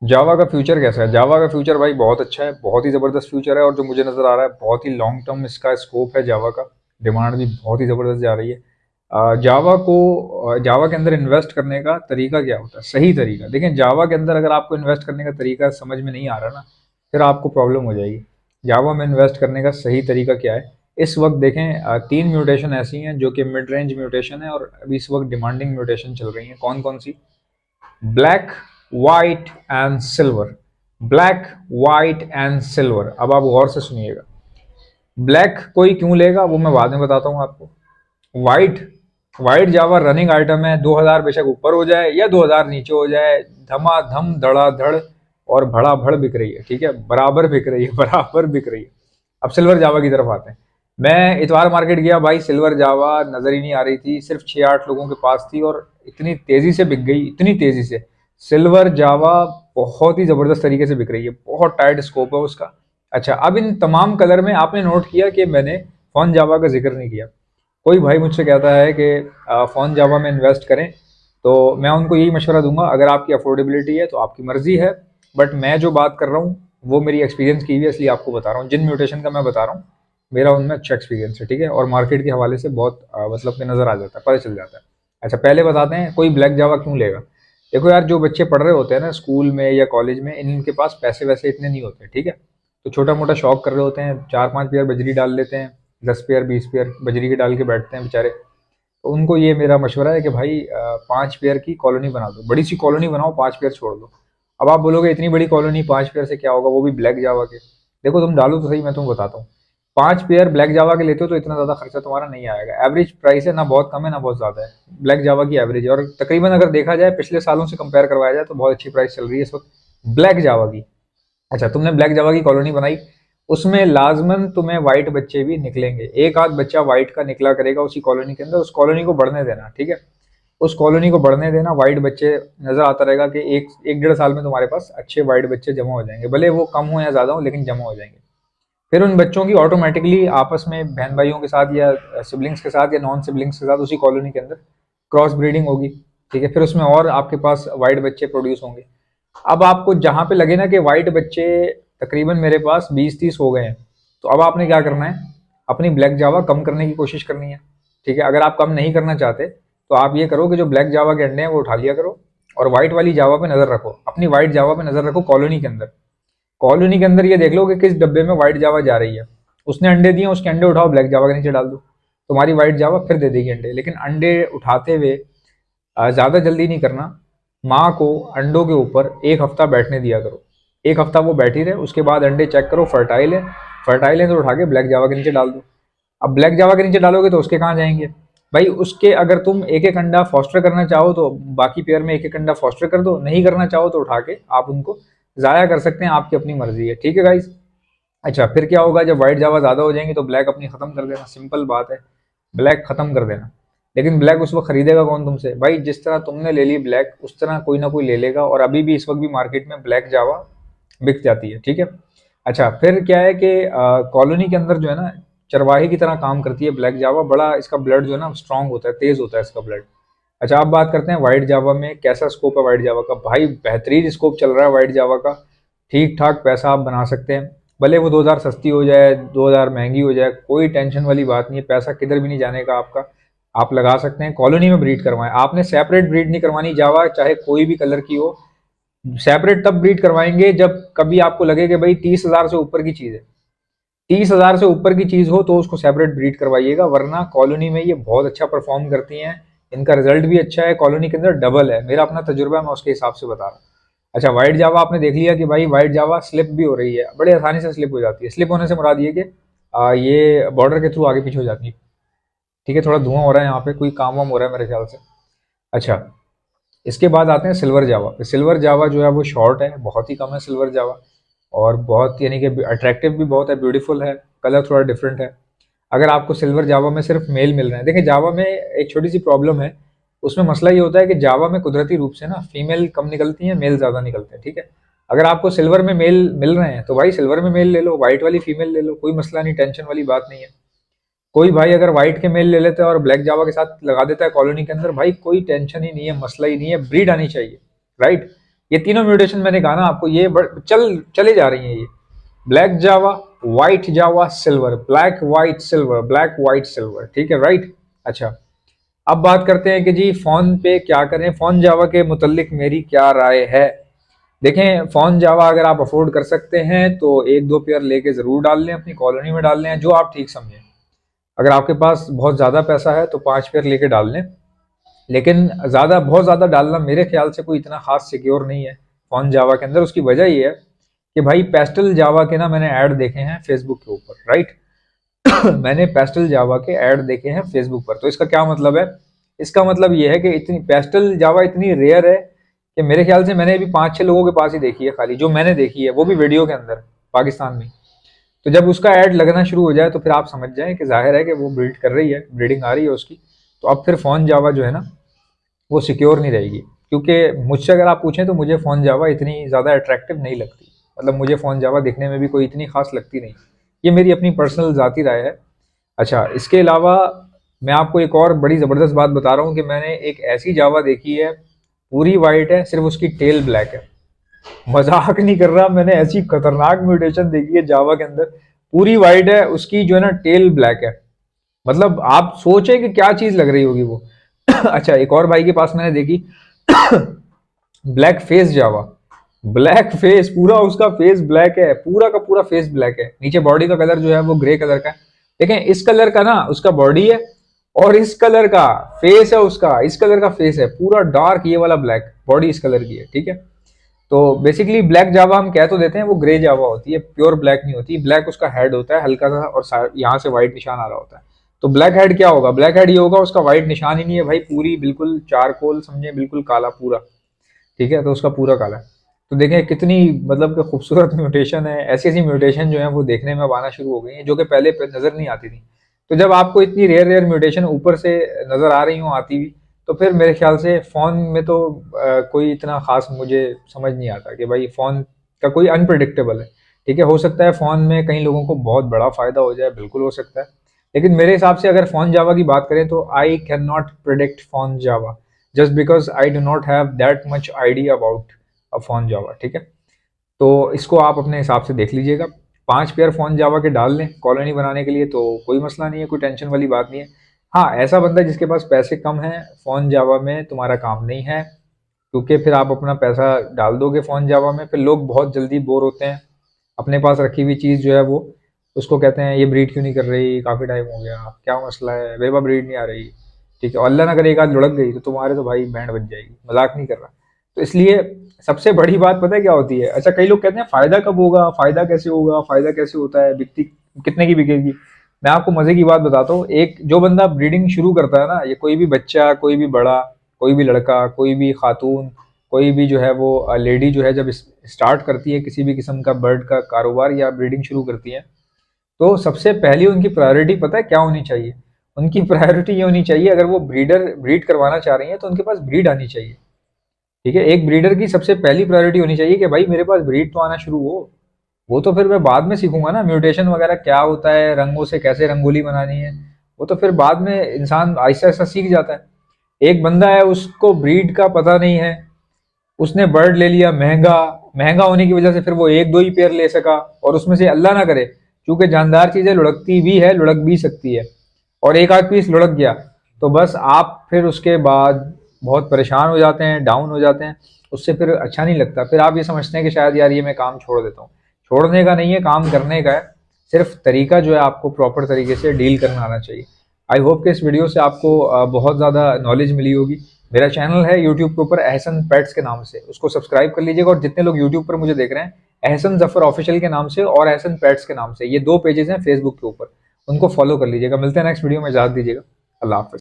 जावा का फ्यूचर कैसा है? जावा का फ्यूचर भाई बहुत अच्छा है, बहुत ही ज़बरदस्त फ्यूचर है, और जो मुझे नज़र आ रहा है बहुत ही लॉन्ग टर्म इसका स्कोप है जावा का। डिमांड भी बहुत ही ज़बरदस्त जा रही है। जावा के अंदर इन्वेस्ट करने का तरीका क्या होता है? सही तरीका देखें, जावा के अंदर अगर आपको इन्वेस्ट करने का तरीका समझ में नहीं आ रहा ना, फिर आपको प्रॉब्लम हो जाएगी। जावा में इन्वेस्ट करने का सही तरीका क्या है? इस वक्त देखें, तीन म्यूटेशन ऐसी हैं जो कि मिड रेंज म्यूटेशन है और अभी इस वक्त डिमांडिंग म्यूटेशन चल रही हैं। कौन कौन सी? Black, white and silver. Black, white and silver. अब आप गौर से सुनिएगा। ब्लैक कोई क्यों लेगा वो मैं बाद में बताता हूं आपको। वाइट, वाइट जावा रनिंग आइटम है, 2000 बेशक ऊपर हो जाए या 2000 नीचे हो जाए, धमाधम धड़ाधड़ और भड़ा भड़ बिक रही है। ठीक है, बराबर बिक रही है, बराबर बिक रही है। अब सिल्वर जावा की तरफ आते हैं। मैं इतवार मार्केट गया भाई, सिल्वर जावा नजर ही नहीं आ रही थी, सिर्फ 6-8 लोगों के पास थी और इतनी तेजी से बिक गई, इतनी तेजी से। सिल्वर जावा बहुत ही जबरदस्त तरीके से बिक रही है, बहुत टाइट स्कोप है उसका। अच्छा, अब इन तमाम कलर में आपने नोट किया कि मैंने फोन जावा का जिक्र नहीं किया। कोई भाई मुझसे कहता है कि फोन जावा में इन्वेस्ट करें, तो मैं उनको यही मशवरा दूंगा, अगर आपकी अफोर्डेबिलिटी है तो आपकी मर्जी है, बट मैं जो बात कर रहा हूँ वो मेरी एक्सपीरियंस की हुई है, इसलिए आपको बता रहा हूँ। जिन म्यूटेशन का मैं बता रहा हूँ मेरा उनमें अच्छा एक्सपीरियंस है, ठीक है, और मार्केट के हवाले से बहुत मतलब कि नज़र आ जाता है, पता चल जाता है। अच्छा, पहले बताते हैं कोई ब्लैक जावा क्यों लेगा। देखो यार, जो बच्चे पढ़ रहे होते हैं ना स्कूल में या कॉलेज में, इनके पास पैसे वैसे इतने नहीं होते, ठीक है, तो छोटा मोटा शौक कर रहे होते हैं, 4-5 पेयर बजरी डाल लेते हैं, 10 पेयर 20 पेयर बजरी के डाल के बैठते हैं बेचारे। तो उनको ये मेरा मशवरा है कि भाई 5 पेयर की कॉलोनी बना दो, बड़ी सी कॉलोनी बनाओ, 5 पेयर छोड़ दो। अब आप बोलोगे इतनी बड़ी कॉलोनी 5 पेयर से क्या होगा, वो भी ब्लैक जावा के। देखो तुम डालो तो सही, मैं तुम्हें बताता हूँ। 5 पेयर ब्लैक जावा के लेते हो तो इतना ज़्यादा खर्चा तुम्हारा नहीं आएगा। एवरेज प्राइस है ना, बहुत कम है ना बहुत ज़्यादा है, ब्लैक जावा की एवरेज है, और तकरीबन अगर देखा जाए पिछले सालों से कंपेयर करवाया जाए तो बहुत अच्छी प्राइस चल रही है इस वक्त ब्लैक जावा की। अच्छा, तुमने ब्लैक जावा की कॉलोनी बनाई, उसमें लाजमन तुम्हें वाइट बच्चे भी निकलेंगे, एक आध बच्चा वाइट का निकला करेगा उसी कॉलोनी के अंदर, उस कॉलोनी को बढ़ने देना, ठीक है, उस कॉलोनी को बढ़ने देना, वाइट बच्चे नजर आता रहेगा कि एक एक 1.5 साल में तुम्हारे पास अच्छे वाइट बच्चे जमा हो जाएंगे, भले वो कम हो या ज्यादा हो लेकिन जमा हो जाएंगे। फिर उन बच्चों की ऑटोमेटिकली आपस में बहन भाइयों के साथ या सिबलिंग्स के साथ या नॉन सिबलिंग्स के साथ उसी कॉलोनी के अंदर क्रॉस ब्रीडिंग होगी, ठीक है, फिर उसमें और आपके पास वाइट बच्चे प्रोड्यूस होंगे। अब आपको जहां पे लगे ना कि वाइट बच्चे तकरीबन मेरे पास 20-30 हो गए हैं, तो अब आपने क्या करना है, अपनी ब्लैक जावा कम करने की कोशिश करनी है, ठीक है। अगर आप कम नहीं करना चाहते तो आप ये करो कि जो ब्लैक जावा के अंडे हैं वो उठा लिया करो, और व्हाइट वाली जावा पे नजर रखो, अपनी व्हाइट जावा पे नजर रखो कॉलोनी के अंदर। कॉलोनी के अंदर ये देख लो कि किस डब्बे में व्हाइट जावा जा रही है, उसने अंडे दिए, उसके अंडे उठाओ ब्लैक जावा के नीचे डाल दो, तुम्हारी व्हाइट जावा फिर दे देगी अंडे। लेकिन अंडे उठाते हुए ज़्यादा जल्दी नहीं करना। माँ को अंडों के ऊपर 1 हफ्ता बैठने दिया करो, 1 हफ्ता वो बैठी रहे, उसके बाद अंडे चेक करो फर्टाइल है, फर्टाइल है तो उठा के ब्लैक जावा के नीचे डाल दो। अब ब्लैक जावा के नीचे डालोगे तो उसके कहाँ जाएंगे भाई, उसके अगर तुम एक एक अंडा फॉस्टर करना चाहो तो बाकी पेयर में एक एक अंडा फॉस्टर कर दो, नहीं करना चाहो तो उठा के आप उनको ज़ाया कर सकते हैं, आपकी अपनी मर्जी है, ठीक है गाइज। अच्छा, फिर क्या होगा, जब व्हाइट जावा ज़्यादा हो जाएंगी तो ब्लैक अपनी ख़त्म कर देना, सिंपल बात है, ब्लैक ख़त्म कर देना। लेकिन ब्लैक उस वक्त खरीदेगा कौन तुमसे भाई? जिस तरह तुमने ले ली ब्लैक, उस तरह कोई ना कोई ले लेगा, और अभी भी इस वक्त भी मार्केट में ब्लैक जावा बिक जाती है, ठीक है। अच्छा, फिर क्या है कि कॉलोनी के अंदर जो है ना, चरवाहे की तरह काम करती है ब्लैक जावा, बड़ा इसका ब्लड जो है ना स्ट्रांग होता है, तेज होता है इसका ब्लड। अच्छा, अब बात करते हैं व्हाइट जावा में कैसा स्कोप है। व्हाइट जावा का भाई बेहतरीन स्कोप चल रहा है व्हाइट जावा का, ठीक ठाक पैसा आप बना सकते हैं, भले वो 2000 सस्ती हो जाए, 2000 महंगी हो जाए, कोई टेंशन वाली बात नहीं है, पैसा किधर भी नहीं जाने का आपका, आप लगा सकते हैं। कॉलोनी में ब्रीड करवाएं, आपने सेपरेट ब्रीड नहीं करवानी जावा, चाहे कोई भी कलर की हो। सेपरेट तब ब्रीड करवाएंगे जब कभी आपको लगे कि भाई 30,000 से ऊपर की चीज़ है, 30,000 से ऊपर की चीज़ हो तो उसको सेपरेट ब्रीड करवाइएगा, वरना कॉलोनी में ये बहुत अच्छा परफॉर्म करती हैं, इनका रिजल्ट भी अच्छा है, कॉलोनी के अंदर डबल है, मेरा अपना तजुर्बा है, मैं उसके हिसाब से बता रहा हूँ। अच्छा, व्हाइट जावा आपने देख लिया कि भाई व्हाइट जावा स्लिप भी हो रही है, बड़े आसानी से स्लिप हो जाती है। स्लिप होने से मुराद ये कि ये बॉर्डर के थ्रू आगे पीछे हो जाती है, ठीक है। थोड़ा धुआं हो रहा है यहाँ पे, कोई काम वाम हो रहा है मेरे ख्याल से। अच्छा, इसके बाद आते हैं सिल्वर जावा पे। सिल्वर जावा जो है वो शॉर्ट है, बहुत ही कम है सिल्वर जावा, और बहुत यानी कि अट्रैक्टिव भी बहुत है, ब्यूटीफुल है, कलर थोड़ा डिफरेंट है। अगर आपको सिल्वर जावा में सिर्फ मेल मिल रहे हैं, देखिए जावा में एक छोटी सी प्रॉब्लम है, उसमें मसला ये होता है कि जावा में कुदरती रूप से ना फीमेल कम निकलती हैं, मेल ज़्यादा निकलते हैं, ठीक है। अगर आपको सिल्वर में मेल मिल रहे हैं तो भाई सिल्वर में मेल ले लो, व्हाइट वाली फीमेल ले लो, कोई मसला नहीं, टेंशन वाली बात नहीं है। कोई भाई अगर व्हाइट के मेल ले लेता है और ब्लैक जावा के साथ लगा देता है कॉलोनी के अंदर, भाई कोई टेंशन ही नहीं है, मसला ही नहीं है, ब्रीड आनी चाहिए, राइट। ये तीनों म्यूटेशन मैंने कहा ना आपको, ये चले जा रही हैं ये, black Java, white Java, silver, black white silver, black white silver, ठीक है, राइट। अच्छा, अब बात करते हैं कि जी फोन पे क्या करें, फोन जावा के मुतल्लिक मेरी क्या राय है। देखें, फोन जावा अगर आप अफोर्ड कर सकते हैं तो एक दो पेयर लेके जरूर डाल लें, अपनी कॉलोनी में डाल लें, जो आप ठीक समझें। अगर आपके पास बहुत ज़्यादा पैसा है तो 5 पेयर लेके डाल लें, लेकिन बहुत ज़्यादा डालना मेरे ख्याल से कोई इतना खास सिक्योर नहीं है फोन जावा के अंदर। उसकी वजह ये है कि भाई पेस्टल जावा के ना मैंने ऐड देखे हैं फेसबुक के ऊपर, राइट। मैंने पेस्टल जावा के ऐड देखे हैं फेसबुक पर। तो इसका क्या मतलब है? इसका मतलब ये है कि इतनी पेस्टल जावा इतनी रेयर है कि मेरे ख्याल से मैंने अभी 5-6 लोगों के पास ही देखी है खाली, जो मैंने देखी है वो भी वीडियो के अंदर, पाकिस्तान में। तो जब उसका ऐड लगना शुरू हो जाए तो फिर आप समझ जाएं कि जाहिर है कि वो ब्रीड कर रही है, ब्रीडिंग आ रही है उसकी। तो अब फिर फोन जावा जो है ना वो सिक्योर नहीं रहेगी, क्योंकि मुझसे अगर आप पूछें तो मुझे फोन जावा इतनी ज़्यादा अट्रैक्टिव नहीं लगती। मतलब मुझे फोन जावा दिखने में भी कोई इतनी खास लगती नहीं। ये मेरी अपनी पर्सनल ज़ाती राय है। अच्छा, इसके अलावा मैं आपको एक और बड़ी ज़बरदस्त बात बता रहा हूँ कि मैंने एक ऐसी जावा देखी है, पूरी वाइट है, सिर्फ उसकी टेल ब्लैक है। मजाक नहीं कर रहा, मैंने ऐसी खतरनाक म्यूटेशन देखी है जावा के अंदर, पूरी वाइट है, उसकी जो है ना टेल ब्लैक है। मतलब आप सोचे कि क्या चीज लग रही होगी वो। अच्छा, एक और भाई के पास मैंने देखी ब्लैक फेस जावा, ब्लैक फेस, पूरा उसका फेस ब्लैक है, पूरा का पूरा फेस ब्लैक है। नीचे बॉडी का कलर जो है वो ग्रे कलर का है। देखें, इस कलर का ना उसका बॉडी है और इस कलर का फेस है उसका, इस कलर का फेस है, पूरा डार्क ये वाला ब्लैक, बॉडी इस कलर की है, ठीक है। तो बेसिकली ब्लैक जावा हम कह तो देते हैं, वो ग्रे जावा होती है, प्योर ब्लैक नहीं होती। ब्लैक उसका हेड होता है हल्का सा, और यहाँ से व्हाइट निशान आ रहा होता है। तो ब्लैक हेड क्या होगा? ब्लैक हेड ये होगा, उसका व्हाइट निशान ही नहीं है भाई, पूरी बिल्कुल चारकोल समझे, बिल्कुल काला पूरा, ठीक है। तो उसका पूरा काला है। तो देखें कितनी मतलब कि खूबसूरत म्यूटेशन है। ऐसी ऐसी म्यूटेशन जो है वो देखने में अब आना शुरू हो गई हैं, जो कि पहले नजर नहीं आती थी। तो जब आपको इतनी रेयर रेयर म्यूटेशन ऊपर से नजर आ रही हो आती हुई, तो फिर मेरे ख्याल से फ़ोन में तो कोई इतना ख़ास मुझे समझ नहीं आता कि भाई फ़ोन का कोई अनप्रडिक्टेबल है, ठीक है। हो सकता है फ़ोन में कई लोगों को बहुत बड़ा फ़ायदा हो जाए, बिल्कुल हो सकता है, लेकिन मेरे हिसाब से अगर फ़ोन जावा की बात करें तो I can not predict phone Java, just because I do not have that much idea about a phone Java, ठीक है। तो इसको आप अपने हिसाब से देख लीजिएगा। 5 पेयर फ़ोन जावा के डाल लें कॉलोनी बनाने के लिए, तो कोई मसला नहीं है, कोई टेंशन वाली बात नहीं है। हाँ, ऐसा बंदा जिसके पास पैसे कम हैं, फ़ोन जावा में तुम्हारा काम नहीं है, क्योंकि फिर आप अपना पैसा डाल दोगे फ़ोन जावा में, फिर लोग बहुत जल्दी बोर होते हैं। अपने पास रखी हुई चीज़ जो है वो उसको कहते हैं ये ब्रीड क्यों नहीं कर रही, काफ़ी टाइम हो गया, क्या मसला है, मेरे पास ब्रीड नहीं आ रही, ठीक है। और अल्लाह ना करे एक आध लुढ़क गई तो तुम्हारे तो भाई बैंड बज जाएगी, मजाक नहीं कर रहा। तो इसलिए सबसे बड़ी बात पता है क्या होती है? अच्छा, कई लोग कहते हैं फ़ायदा कब होगा, फ़ायदा कैसे होगा, फ़ायदा कैसे होता है, बिकती कितने की बिकेगी। मैं आपको मजे की बात बताता हूँ। एक जो बंदा ब्रीडिंग शुरू करता है ना, ये कोई भी बच्चा, कोई भी बड़ा, कोई भी लड़का, कोई भी खातून, कोई भी जो है वो लेडी जो है, जब स्टार्ट करती है किसी भी किस्म का बर्ड का कारोबार या ब्रीडिंग शुरू करती है, तो सबसे पहली उनकी प्रायोरिटी पता है क्या होनी चाहिए? उनकी प्रायोरिटी ये होनी चाहिए, अगर वो ब्रीड करवाना चाह रही है तो उनके पास ब्रीड आनी चाहिए, ठीक है। एक ब्रीडर की सबसे पहली प्रायोरिटी होनी चाहिए कि भाई मेरे पास ब्रीड तो आना शुरू हो। वो तो फिर मैं बाद में सीखूंगा ना, म्यूटेशन वगैरह क्या होता है, रंगों से कैसे रंगोली बनानी है, वो तो फिर बाद में इंसान आहिस्ता आहिस्ता सीख जाता है। एक बंदा है उसको ब्रीड का पता नहीं है, उसने बर्ड ले लिया महंगा, महंगा होने की वजह से फिर वो एक दो ही पेयर ले सका, और उसमें से अल्लाह ना करे, क्योंकि जानदार चीजें लुढ़कती भी है, लुढ़क भी सकती है, और एक आध पीस लुढ़क गया तो बस आप फिर उसके बाद बहुत परेशान हो जाते हैं, डाउन हो जाते हैं, उससे फिर अच्छा नहीं लगता। फिर आप ये समझते हैं कि शायद यार ये मैं काम छोड़ देता हूँ। छोड़ने का नहीं है, काम करने का है, सिर्फ तरीका जो है आपको प्रॉपर तरीके से डील करना आना चाहिए। आई होप कि इस वीडियो से आपको बहुत ज़्यादा नॉलेज मिली होगी। मेरा चैनल है यूट्यूब के ऊपर एहसन पेट्स के नाम से, उसको सब्सक्राइब कर लीजिएगा। और जितने लोग यूट्यूब पर मुझे देख रहे हैं, एहसन जफर ऑफिशियल के नाम से और एहसन पेट्स के नाम से, ये 2 पेजेस हैं फेसबुक के ऊपर, उनको फॉलो कर लीजिएगा। मिलते हैं नेक्स्ट वीडियो में, इजाज़त दीजिएगा, अल्लाह हाफ़िज़।